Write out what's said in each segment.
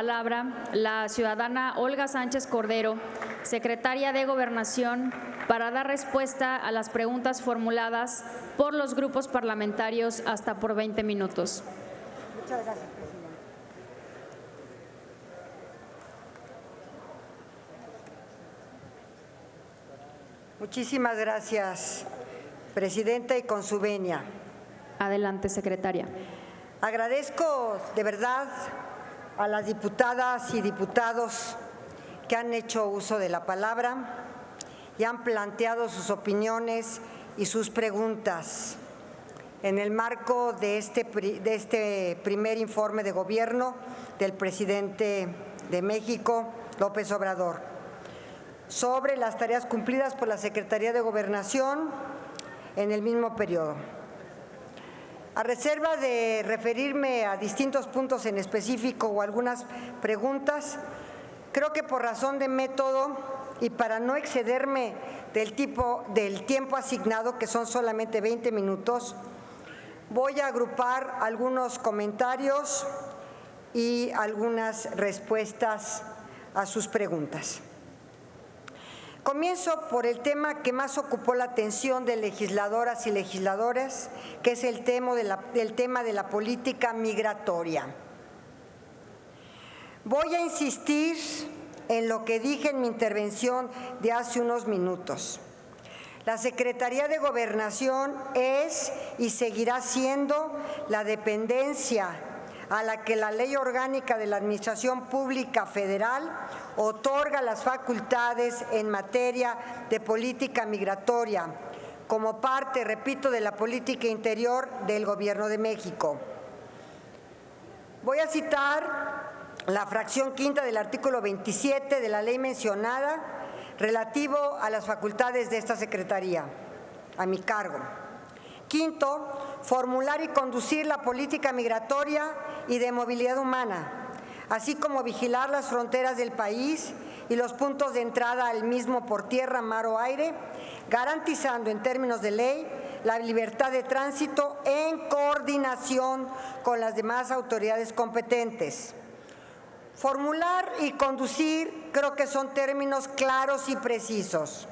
Palabra la ciudadana Olga Sánchez Cordero, secretaria de Gobernación, para dar respuesta a las preguntas formuladas por los grupos parlamentarios hasta por 20 minutos. Muchas gracias, presidente. Muchísimas gracias, presidenta, y con su venia. Adelante, secretaria. Agradezco de verdad a las diputadas y diputados que han hecho uso de la palabra y han planteado sus opiniones y sus preguntas en el marco de este primer informe de gobierno del presidente de México, López Obrador, sobre las tareas cumplidas por la Secretaría de Gobernación en el mismo periodo. A reserva de referirme a distintos puntos en específico o algunas preguntas, creo que por razón de método y para no excederme del tiempo asignado, que son solamente 20 minutos, voy a agrupar algunos comentarios y algunas respuestas a sus preguntas. Comienzo por el tema que más ocupó la atención de legisladoras y legisladores, que es el tema de la política migratoria. Voy a insistir en lo que dije en mi intervención de hace unos minutos. La Secretaría de Gobernación es y seguirá siendo la dependencia a la que la Ley Orgánica de la Administración Pública Federal otorga las facultades en materia de política migratoria, como parte, repito, de la política interior del Gobierno de México. Voy a citar la fracción quinta del artículo 27 de la ley mencionada, relativo a las facultades de esta Secretaría, a mi cargo. Quinto, formular y conducir la política migratoria y de movilidad humana, así como vigilar las fronteras del país y los puntos de entrada al mismo por tierra, mar o aire, garantizando en términos de ley la libertad de tránsito en coordinación con las demás autoridades competentes. Formular y conducir creo que son términos claros y precisos.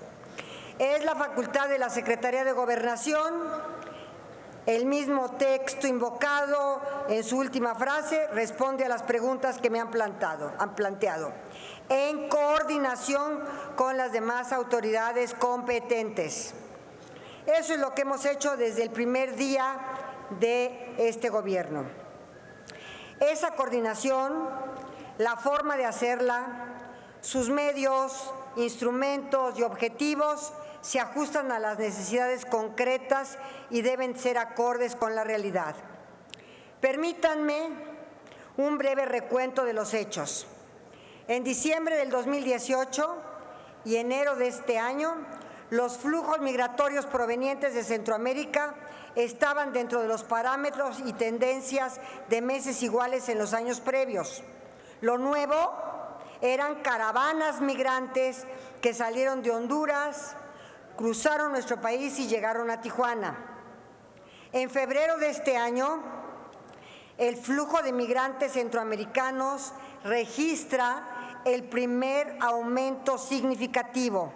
Es la facultad de la Secretaría de Gobernación. El mismo texto invocado en su última frase responde a las preguntas que me han planteado, en coordinación con las demás autoridades competentes. Eso es lo que hemos hecho desde el primer día de este gobierno. Esa coordinación, la forma de hacerla, sus medios, instrumentos y objetivos se ajustan a las necesidades concretas y deben ser acordes con la realidad. Permítanme un breve recuento de los hechos. En diciembre del 2018 y enero de este año, los flujos migratorios provenientes de Centroamérica estaban dentro de los parámetros y tendencias de meses iguales en los años previos. Lo nuevo eran caravanas migrantes que salieron de Honduras, cruzaron nuestro país y llegaron a Tijuana. En febrero de este año, el flujo de migrantes centroamericanos registra el primer aumento significativo.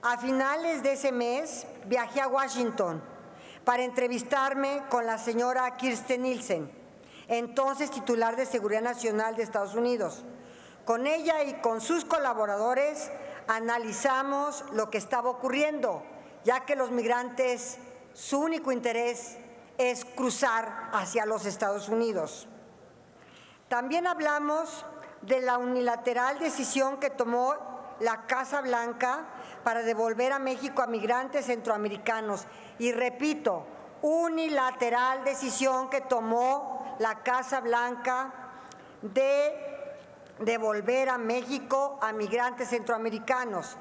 A finales de ese mes, viajé a Washington para entrevistarme con la señora Kirstjen Nielsen, entonces titular de Seguridad Nacional de Estados Unidos. Con ella y con sus colaboradores analizamos lo que estaba ocurriendo, ya que los migrantes, su único interés es cruzar hacia los Estados Unidos. También hablamos de la unilateral decisión que tomó la Casa Blanca para devolver a México a migrantes centroamericanos. Y repito, unilateral decisión que tomó la Casa Blanca de devolver a México a migrantes centroamericanos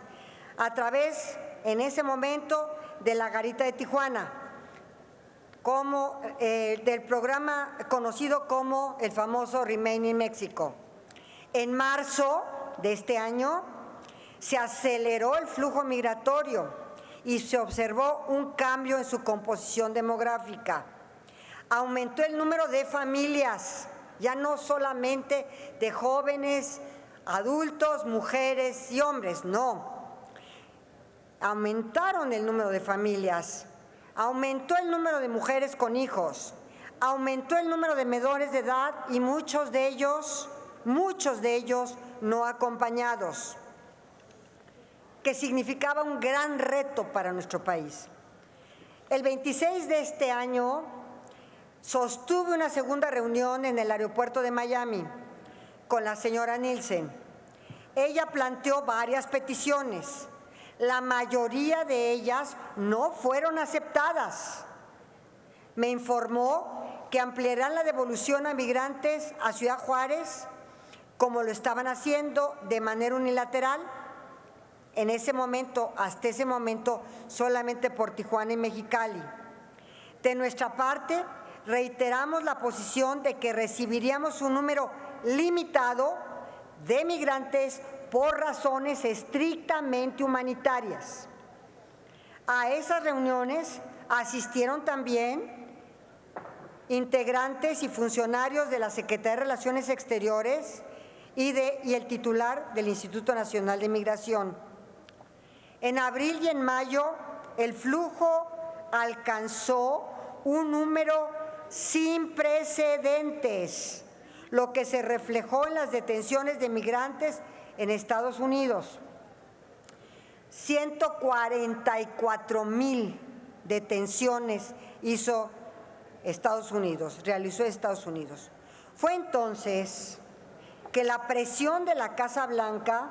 a través, en ese momento, de la Garita de Tijuana, del programa conocido como el famoso Remain in Mexico. En marzo de este año se aceleró el flujo migratorio y se observó un cambio en su composición demográfica. Aumentó el número de familias ya no solamente de jóvenes, adultos, mujeres y hombres, no. Aumentaron el número de familias, aumentó el número de mujeres con hijos, aumentó el número de menores de edad y muchos de ellos no acompañados, que significaba un gran reto para nuestro país. El 26 de este año sostuve una segunda reunión en el aeropuerto de Miami con la señora Nielsen. Ella planteó varias peticiones. La mayoría de ellas no fueron aceptadas. Me informó que ampliarán la devolución a migrantes a Ciudad Juárez, como lo estaban haciendo de manera unilateral. En ese momento, hasta ese momento, solamente por Tijuana y Mexicali. De nuestra parte, reiteramos la posición de que recibiríamos un número limitado de migrantes por razones estrictamente humanitarias. A esas reuniones asistieron también integrantes y funcionarios de la Secretaría de Relaciones Exteriores y el titular del Instituto Nacional de Migración. En abril y en mayo, el flujo alcanzó un número sin precedentes, lo que se reflejó en las detenciones de migrantes en Estados Unidos. 144,000 detenciones realizó Estados Unidos. Fue entonces que la presión de la Casa Blanca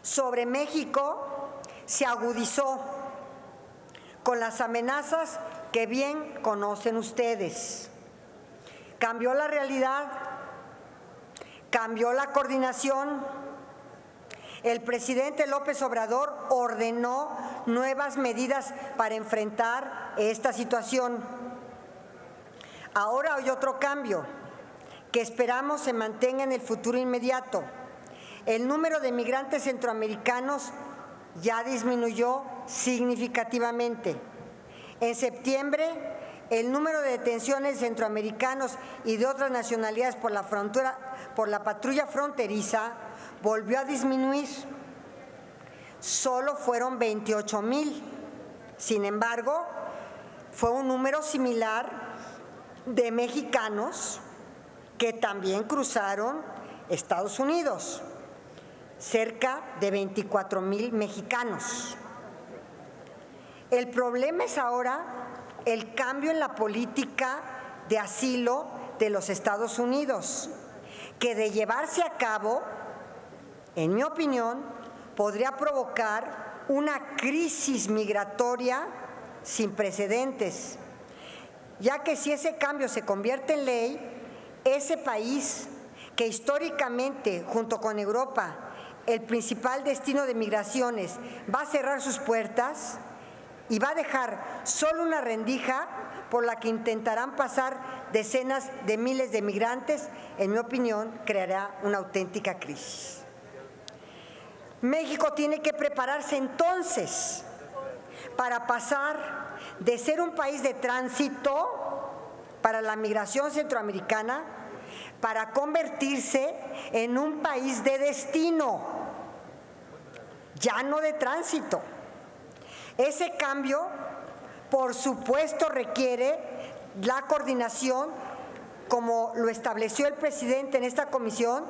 sobre México se agudizó con las amenazas que bien conocen ustedes. Cambió la realidad, cambió la coordinación. El presidente López Obrador ordenó nuevas medidas para enfrentar esta situación. Ahora hay otro cambio que esperamos se mantenga en el futuro inmediato. El número de migrantes centroamericanos ya disminuyó significativamente. En septiembre, el número de detenciones de centroamericanos y de otras nacionalidades por la patrulla fronteriza volvió a disminuir. Solo fueron 28,000. Sin embargo, fue un número similar de mexicanos que también cruzaron Estados Unidos. Cerca de 24,000 mexicanos. El problema es ahora el cambio en la política de asilo de los Estados Unidos, que de llevarse a cabo, en mi opinión, podría provocar una crisis migratoria sin precedentes, ya que si ese cambio se convierte en ley, ese país que históricamente, junto con Europa, el principal destino de migraciones, va a cerrar sus puertas y va a dejar solo una rendija por la que intentarán pasar decenas de miles de migrantes, en mi opinión, creará una auténtica crisis. México tiene que prepararse entonces para pasar de ser un país de tránsito para la migración centroamericana para convertirse en un país de destino, ya no de tránsito. Ese cambio, por supuesto, requiere la coordinación, como lo estableció el presidente en esta comisión,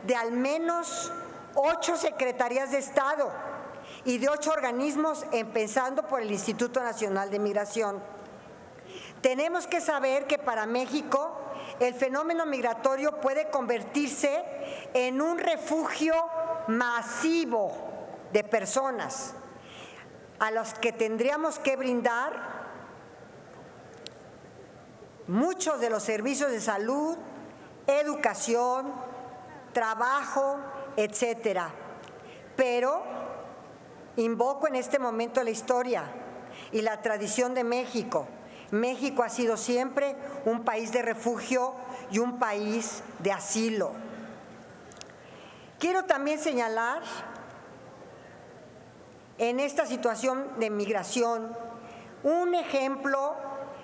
de al menos 8 secretarías de Estado y de 8 organismos, empezando por el Instituto Nacional de Migración. Tenemos que saber que para México el fenómeno migratorio puede convertirse en un refugio masivo de personas a las que tendríamos que brindar muchos de los servicios de salud, educación, trabajo, etcétera. Pero invoco en este momento la historia y la tradición de México. México ha sido siempre un país de refugio y un país de asilo. Quiero también señalar en esta situación de migración un ejemplo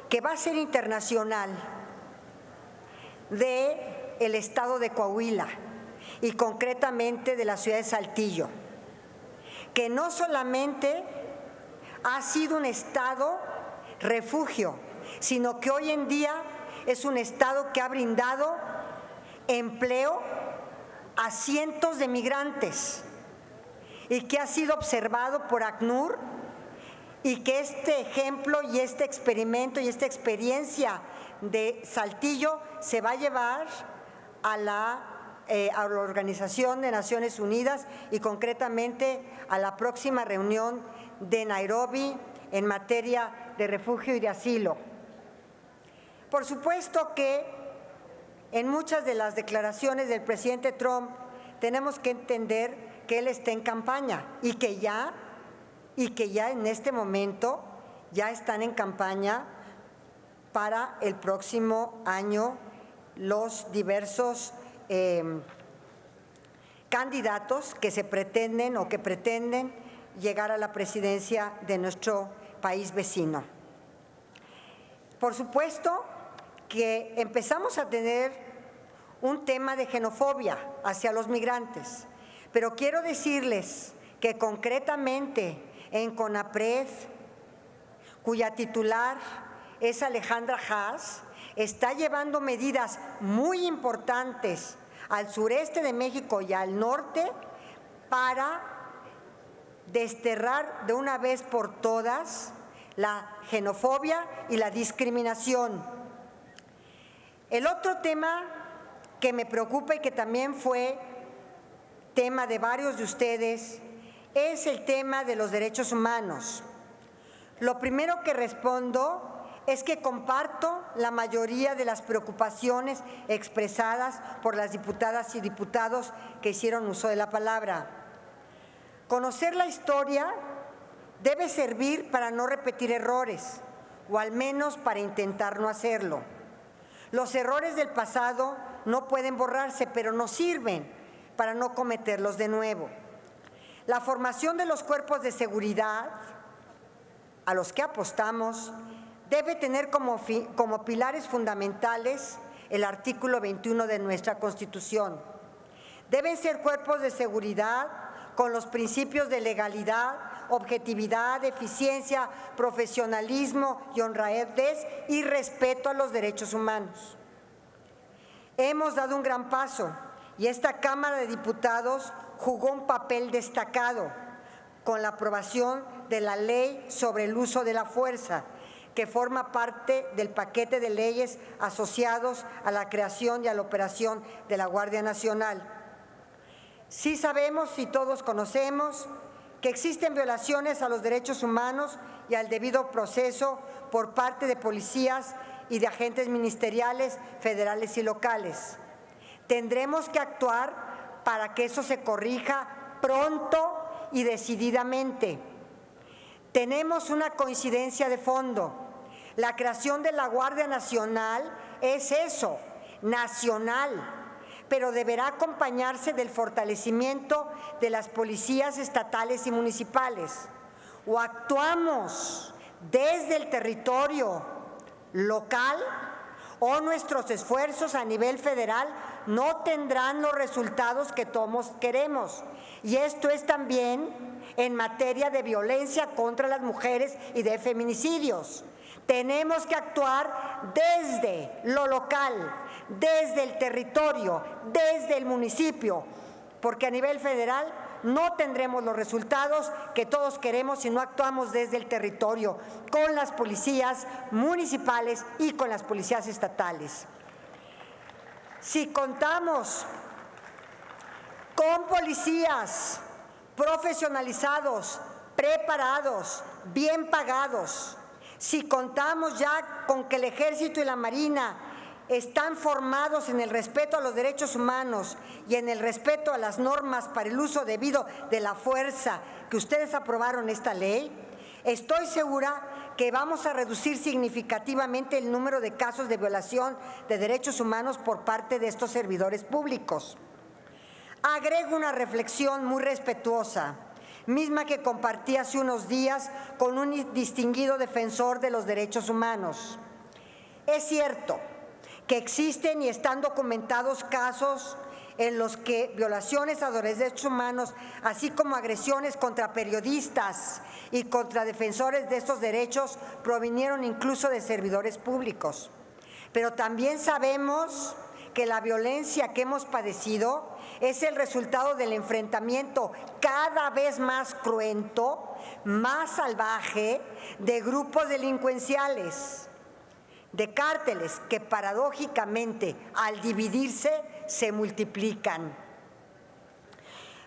que va a ser internacional del estado de Coahuila y concretamente de la ciudad de Saltillo, que no solamente ha sido un estado refugio, sino que hoy en día es un estado que ha brindado empleo a cientos de migrantes y que ha sido observado por ACNUR, y que este ejemplo y este experimento y esta experiencia de Saltillo se va a llevar a la Organización de Naciones Unidas y concretamente a la próxima reunión de Nairobi en materia de refugio y de asilo. Por supuesto que en muchas de las declaraciones del presidente Trump tenemos que entender que él está en campaña y que ya en este momento ya están en campaña para el próximo año los diversos candidatos que se pretenden o que pretenden llegar a la presidencia de nuestro país vecino. Por supuesto que empezamos a tener un tema de xenofobia hacia los migrantes, pero quiero decirles que concretamente en CONAPRED, cuya titular es Alejandra Haas, está llevando medidas muy importantes al sureste de México y al norte para desterrar de una vez por todas la xenofobia y la discriminación. El otro tema que me preocupa y que también fue tema de varios de ustedes es el tema de los derechos humanos. Lo primero que respondo es que comparto la mayoría de las preocupaciones expresadas por las diputadas y diputados que hicieron uso de la palabra. Conocer la historia debe servir para no repetir errores, o al menos para intentar no hacerlo. Los errores del pasado no pueden borrarse, pero nos sirven para no cometerlos de nuevo. La formación de los cuerpos de seguridad, a los que apostamos, debe tener como pilares fundamentales el artículo 21 de nuestra Constitución. Deben ser cuerpos de seguridad con los principios de legalidad, objetividad, eficiencia, profesionalismo y honradez y respeto a los derechos humanos. Hemos dado un gran paso y esta Cámara de Diputados jugó un papel destacado con la aprobación de la Ley sobre el uso de la fuerza, que forma parte del paquete de leyes asociados a la creación y a la operación de la Guardia Nacional. Sí sabemos y todos conocemos que existen violaciones a los derechos humanos y al debido proceso por parte de policías y de agentes ministeriales, federales y locales. Tendremos que actuar para que eso se corrija pronto y decididamente. Tenemos una coincidencia de fondo. La creación de la Guardia Nacional es eso, nacional, pero deberá acompañarse del fortalecimiento de las policías estatales y municipales. O actuamos desde el territorio local o nuestros esfuerzos a nivel federal no tendrán los resultados que todos queremos. Y esto es también en materia de violencia contra las mujeres y de feminicidios. Tenemos que actuar desde lo local, desde el territorio, desde el municipio, porque a nivel federal no tendremos los resultados que todos queremos si no actuamos desde el territorio, con las policías municipales y con las policías estatales. Si contamos con policías profesionalizados, preparados, bien pagados, si contamos ya con que el Ejército y la Marina están formados en el respeto a los derechos humanos y en el respeto a las normas para el uso debido de la fuerza que ustedes aprobaron esta ley, estoy segura que vamos a reducir significativamente el número de casos de violación de derechos humanos por parte de estos servidores públicos. Agrego una reflexión muy respetuosa, misma que compartí hace unos días con un distinguido defensor de los derechos humanos. Es cierto que existen y están documentados casos en los que violaciones a los derechos humanos, así como agresiones contra periodistas y contra defensores de estos derechos, provinieron incluso de servidores públicos. Pero también sabemos que la violencia que hemos padecido es el resultado del enfrentamiento cada vez más cruento, más salvaje, de grupos delincuenciales, de cárteles que paradójicamente al dividirse se multiplican.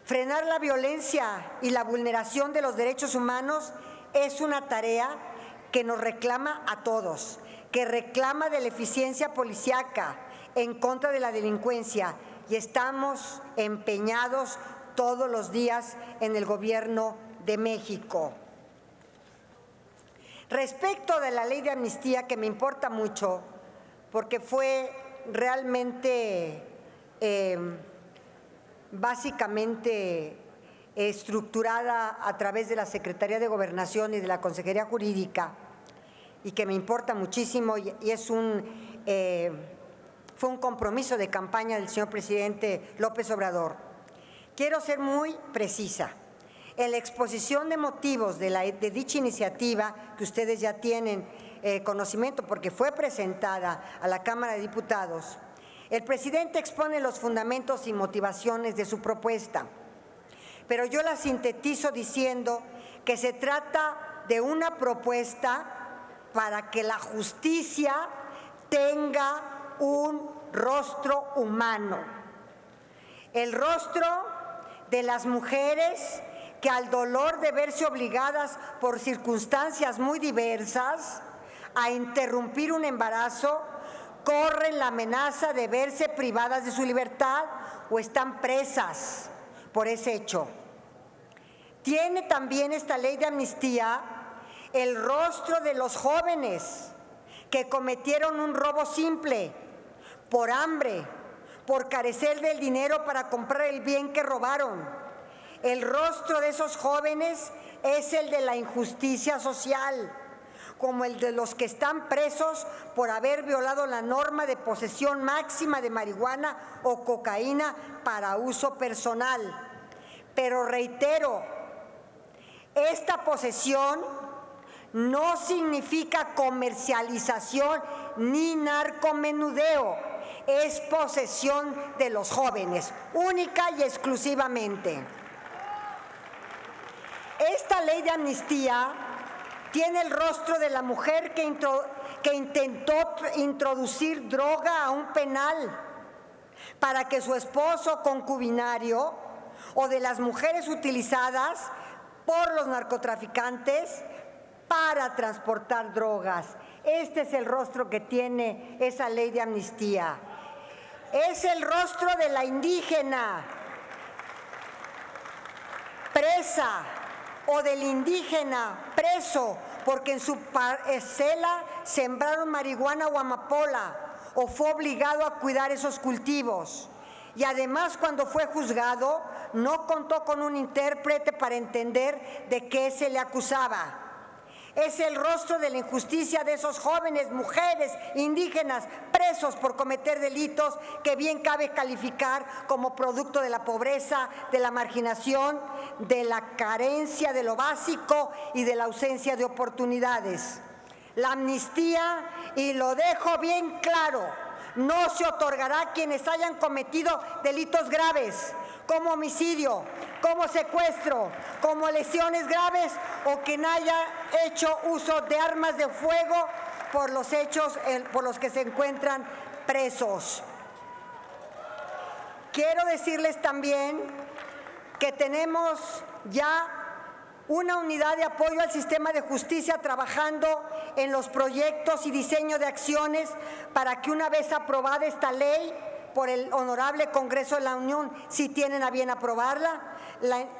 Frenar la violencia y la vulneración de los derechos humanos es una tarea que nos reclama a todos, que reclama de la eficiencia policíaca en contra de la delincuencia, y estamos empeñados todos los días en el Gobierno de México. Respecto de la ley de amnistía, que me importa mucho, porque fue realmente, básicamente estructurada a través de la Secretaría de Gobernación y de la Consejería Jurídica, y que me importa muchísimo, y es fue un compromiso de campaña del señor presidente López Obrador. Quiero ser muy precisa. En la exposición de motivos de dicha iniciativa, que ustedes ya tienen conocimiento porque fue presentada a la Cámara de Diputados, el presidente expone los fundamentos y motivaciones de su propuesta, pero yo la sintetizo diciendo que se trata de una propuesta para que la justicia tenga un rostro humano, el rostro de las mujeres que al dolor de verse obligadas por circunstancias muy diversas a interrumpir un embarazo, corren la amenaza de verse privadas de su libertad o están presas por ese hecho. Tiene también esta ley de amnistía el rostro de los jóvenes que cometieron un robo simple, por hambre, por carecer del dinero para comprar el bien que robaron. El rostro de esos jóvenes es el de la injusticia social, como el de los que están presos por haber violado la norma de posesión máxima de marihuana o cocaína para uso personal. Pero reitero, esta posesión no significa comercialización ni narcomenudeo, es posesión de los jóvenes, única y exclusivamente. Esta ley de amnistía tiene el rostro de la mujer que intentó introducir droga a un penal para que su esposo concubinario, o de las mujeres utilizadas por los narcotraficantes para transportar drogas. Este es el rostro que tiene esa ley de amnistía. Es el rostro de la indígena presa o del indígena preso porque en su parcela sembraron marihuana o amapola o fue obligado a cuidar esos cultivos. Y además, cuando fue juzgado, no contó con un intérprete para entender de qué se le acusaba. Es el rostro de la injusticia de esos jóvenes, mujeres, indígenas, presos por cometer delitos que bien cabe calificar como producto de la pobreza, de la marginación, de la carencia de lo básico y de la ausencia de oportunidades. La amnistía, y lo dejo bien claro, no se otorgará a quienes hayan cometido delitos graves, como homicidio, como secuestro, como lesiones graves o quien haya hecho uso de armas de fuego por los hechos por los que se encuentran presos. Quiero decirles también que tenemos ya una unidad de apoyo al sistema de justicia trabajando en los proyectos y diseño de acciones para que una vez aprobada esta ley por el Honorable Congreso de la Unión, si tienen a bien aprobarla,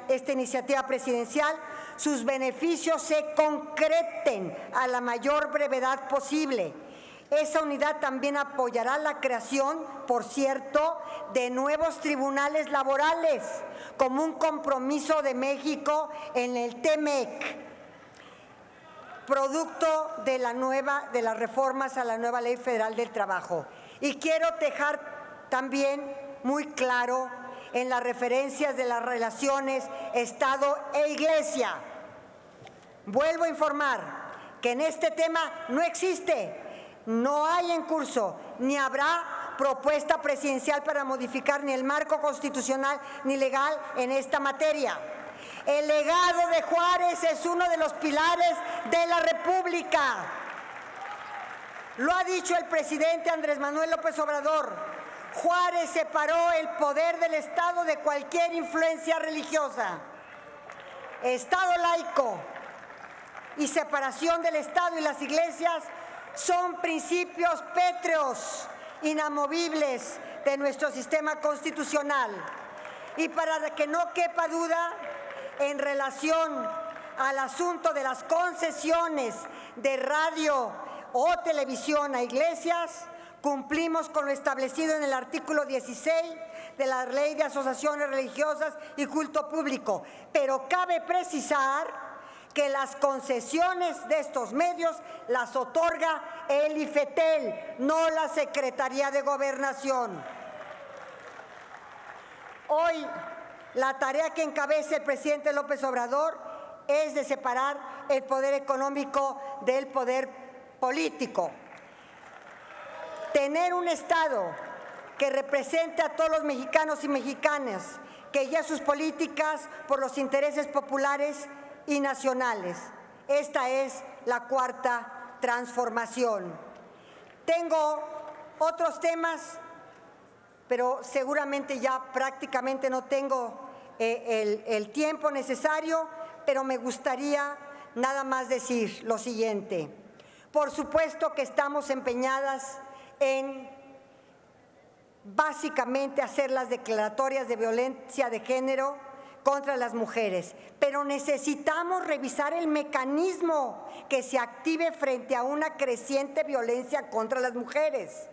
esta iniciativa presidencial, sus beneficios se concreten a la mayor brevedad posible. Esa unidad también apoyará la creación, por cierto, de nuevos tribunales laborales, como un compromiso de México en el TEMEC. producto de las reformas a la nueva Ley Federal del Trabajo. Y quiero dejar también muy claro en las referencias de las relaciones Estado e Iglesia. Vuelvo a informar que en este tema no existe, no hay en curso, ni habrá propuesta presidencial para modificar ni el marco constitucional ni legal en esta materia. El legado de Juárez es uno de los pilares de la República. Lo ha dicho el presidente Andrés Manuel López Obrador. Juárez separó el poder del Estado de cualquier influencia religiosa. Estado laico y separación del Estado y las iglesias son principios pétreos, inamovibles de nuestro sistema constitucional. Y para que no quepa duda, en relación al asunto de las concesiones de radio o televisión a iglesias, cumplimos con lo establecido en el artículo 16 de la Ley de Asociaciones Religiosas y Culto Público. Pero cabe precisar que las concesiones de estos medios las otorga el IFETEL, no la Secretaría de Gobernación. Hoy, la tarea que encabeza el presidente López Obrador es de separar el poder económico del poder político. Tener un Estado que represente a todos los mexicanos y mexicanas, que guíe sus políticas por los intereses populares y nacionales. Esta es la cuarta transformación. Tengo otros temas, pero seguramente ya prácticamente no tengo el tiempo necesario, pero me gustaría nada más decir lo siguiente. Por supuesto que estamos empeñadas en básicamente hacer las declaratorias de violencia de género contra las mujeres, pero necesitamos revisar el mecanismo que se active frente a una creciente violencia contra las mujeres,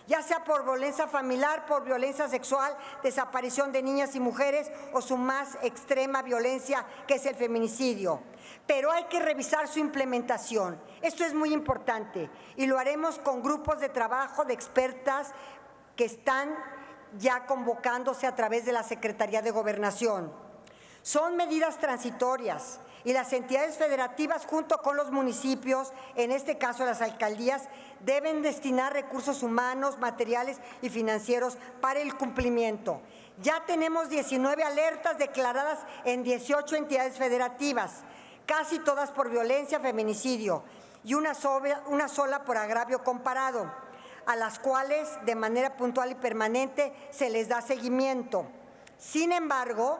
ya sea por violencia familiar, por violencia sexual, desaparición de niñas y mujeres o su más extrema violencia, que es el feminicidio. Pero hay que revisar su implementación. Esto es muy importante y lo haremos con grupos de trabajo de expertas que están ya convocándose a través de la Secretaría de Gobernación. Son medidas transitorias y las entidades federativas junto con los municipios, en este caso las alcaldías, deben destinar recursos humanos, materiales y financieros para el cumplimiento. Ya tenemos 19 alertas declaradas en 18 entidades federativas, casi todas por violencia, feminicidio y una sola por agravio comparado, a las cuales de manera puntual y permanente se les da seguimiento. Sin embargo,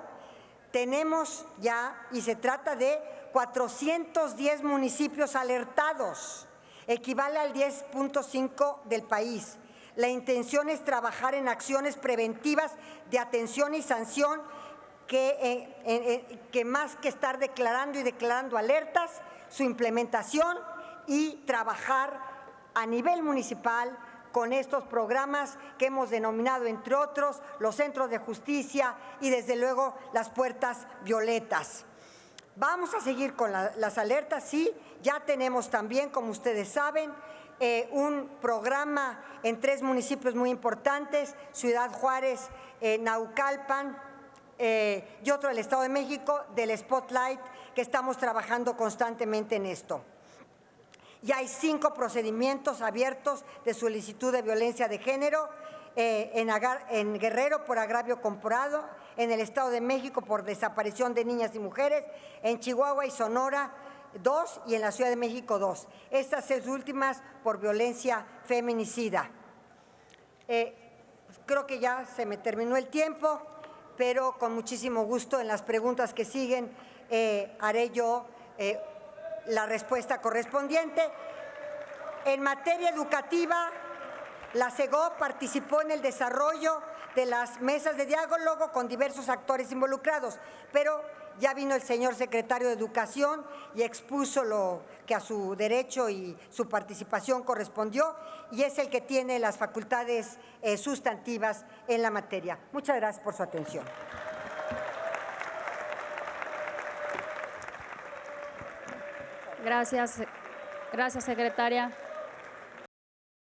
tenemos ya, y se trata de 410 municipios alertados, equivale al 10.5% del país. La intención es trabajar en acciones preventivas de atención y sanción que más que estar declarando alertas, su implementación y trabajar a nivel municipal con estos programas que hemos denominado, entre otros, los centros de justicia y, desde luego, las puertas violetas. Vamos a seguir con las alertas, sí. Ya tenemos también, como ustedes saben, un programa en 3 municipios muy importantes, Ciudad Juárez, Naucalpan y otro del Estado de México, del Spotlight, que estamos trabajando constantemente en esto. Ya hay 5 procedimientos abiertos de solicitud de violencia de género, en Guerrero por agravio comparado, en el Estado de México por desaparición de niñas y mujeres, en Chihuahua y Sonora 2 y en la Ciudad de México 2. Estas 6 últimas por violencia feminicida. Creo que ya se me terminó el tiempo, pero con muchísimo gusto en las preguntas que siguen haré yo la respuesta correspondiente. En materia educativa, la CEGOP participó en el desarrollo de las mesas de diálogo con diversos actores involucrados, pero ya vino el señor secretario de Educación y expuso lo que a su derecho y su participación correspondió, y es el que tiene las facultades sustantivas en la materia. Muchas gracias por su atención. Gracias, secretaria.